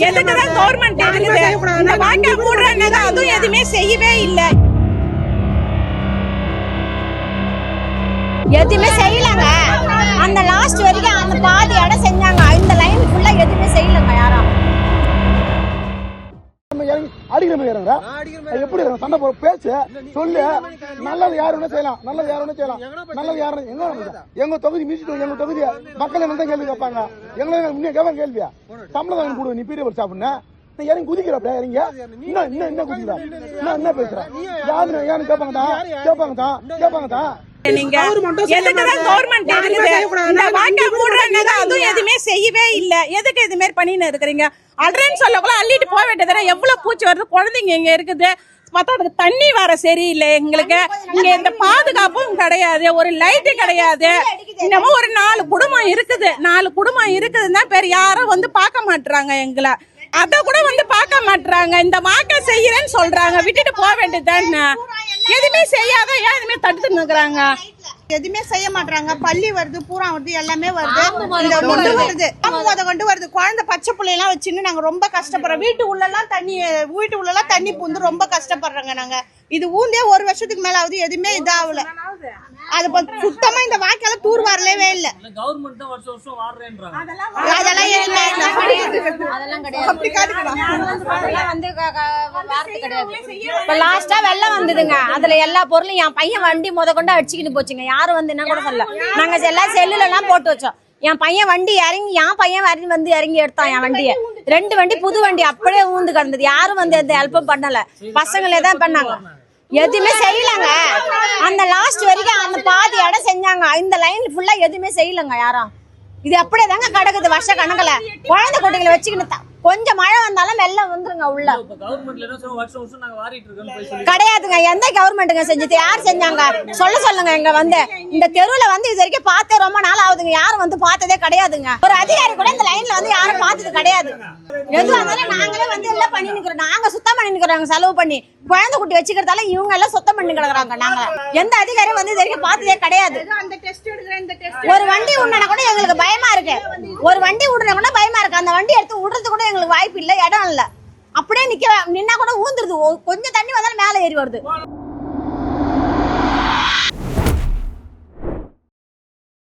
எதுக்குதான் government இருக்குது? இந்த வாய்க்கா மூடுறாங்க, அதுவும் எதுவுமே செய்யவே இல்லை. எதுவுமே செய்யலங்க. அந்த லாஸ்ட் வரைக்கும் அந்த பாதி இடம் செஞ்சாங்க. இந்த லைன் ஃபுல்லா எதுவுமே செய்யலங்க. யாரும் அடிக்கிற மாதிரி எப்படி சண்டை போற பேச்சு சொல்லு. நல்லது யாருன்னு செய்யலாம், நல்லது யாருன்னு செய்யலாம், நல்லது யாருன்னு எங்க தொகுதி மீட்டு எங்க தொகுதி மக்கள் என்ன தான் கேள்வி கேட்பாங்க. எங்களை கேட்பாங்க கேள்வியா சம்பளம் வாங்கி கொடு, நீ பீரிய சாப்பிடுன இறங்கி குதிக்கிறப்ப இறங்க என்ன குதிக்கிற என்ன பேசுற யாரு ஏன்னு கேட்பாங்க தான். நீங்க எதுக்குதான் கவர்மெண்ட் இருக்குது? இந்த வாய்க்கா மூடுறாங்க, அதுவும் எதுவுமே செய்யவே இல்லை. எதுக்கு இது மாதிரி பண்ணின்னு இருக்கிறீங்க? அல்றேன்னு சொல்லக்குள்ள அள்ளிட்டு போக வேண்டியதானே. எவ்வளவு பூச்சி வருது, குழந்தைங்க இங்க இருக்குது. மத்ததுக்கு தண்ணி வர சரியில்லை. எங்களுக்கு இங்க இந்த பாதுகாப்பும் கிடையாது, ஒரு லைட்டு கிடையாது. இன்னமும் ஒரு 4 குடும்பம் இருக்குது. 4 குடும்பம் இருக்குதுன்னா பேர் யாரும் வந்து பார்க்க மாட்டாங்க. எங்களை அத கூட வந்து பார்க்க மாட்டாங்க. இந்த வாய்க்கா செய்யறேன்னு சொல்றாங்க, விட்டுட்டு போக வேண்டியதுதானே. எதுவுமே செய்யாத ஏன் எதுவுமே தடுத்து நிற்கிறாங்க? எதுவுமே செய்ய மாட்டாங்க. பள்ளி வருது, பூரா வருது, எல்லாமே வருது. கொண்டு வருது. குழந்தை பச்சை பிள்ளையெல்லாம் வச்சுன்னு நாங்க ரொம்ப கஷ்டப்படுறோம். வீட்டு உள்ளெல்லாம் தண்ணி பூந்து ரொம்ப கஷ்டப்படுறாங்க. நாங்க இது ஊந்தே 1 வருஷத்துக்கு மேல ஆகுது, எதுவுமே இதாகல. அது சுத்தமா இந்த வாய்க்கால தூர் வரலவே இல்ல. அதெல்லாம் லாஸ்டா வெள்ளம் வந்ததுங்க. அதுல எல்லா பொருளும் என் பையன் வண்டி கொண்டு அடிச்சுக்கிட்டு போச்சுங்க. யாரும் வந்து என்ன கூட சொல்லல. நாங்க எல்லாம் செல்லுல எல்லாம் போட்டு வச்சோம். என் பையன் வண்டி இறங்கி வந்து இறங்கி எடுத்தான் என் வண்டியை. 2 வண்டி புது வண்டி அப்படியே ஊந்து கிடந்தது. யாரும் வந்து எந்த ஹெல்ப்பும் பண்ணல. பசங்களே தான் பண்ணாங்க. எதுவுமே செய்யலங்க. அந்த லாஸ்ட் வரைக்கும் அந்த பாதி இடம் செஞ்சாங்க. இந்த லைன் ஃபுல்லா எதுவுமே செய்யலங்க. யாரும் இது அப்படியே தாங்க கிடக்குது. வருஷ கணக்குல குழந்தை குட்டிகளை வச்சுக்கிட்டு கொஞ்சம் மழை வந்தாலும் வெள்ளம் வந்துருங்க உள்ள. கிடையாதுங்க. எந்த கவர்மெண்ட்டுங்க செஞ்சது? யார் செஞ்சாங்க சொல்லுங்க. இங்க வந்து இந்த தெருவுல வந்து இது வரைக்கும் பார்த்தே ரொம்ப நாள் ஆகுதுங்க. யாரும் வந்து பார்த்ததே கிடையாதுங்க. ஒரு அதிகாரி கூட இந்த லைன்ல வந்து யாரும் பார்த்தது கிடையாது. எதுவும் இருந்தாலும் நாங்களே வந்து எல்லாம் பண்ணி நிக்கிறோம். நாங்க சுத்தம் பண்ணி நிக்கிறோம். செலவு பண்ணி குழந்தை குட்டி வச்சுக்கிறதால இவங்க எல்லாம் சுத்தம் பண்ணி கிடக்குறாங்க. நாங்க எந்த அதிகாரியும் வந்து இது வரைக்கும் பார்த்ததே கிடையாது. ஒரு வண்டி விடனா கூட எங்களுக்கு பயமா இருக்கு. ஒரு வண்டி விடுறா கூட பயமா இருக்கு. அந்த வண்டி எடுத்து விடுறது கூட எங்களுக்கு வாய்ப்பு இல்லை, இடம் இல்லை. அப்படியே நின்னா கூட ஊந்துருது. கொஞ்சம் தண்ணி வந்தாலும் மேலே ஏறி வருது.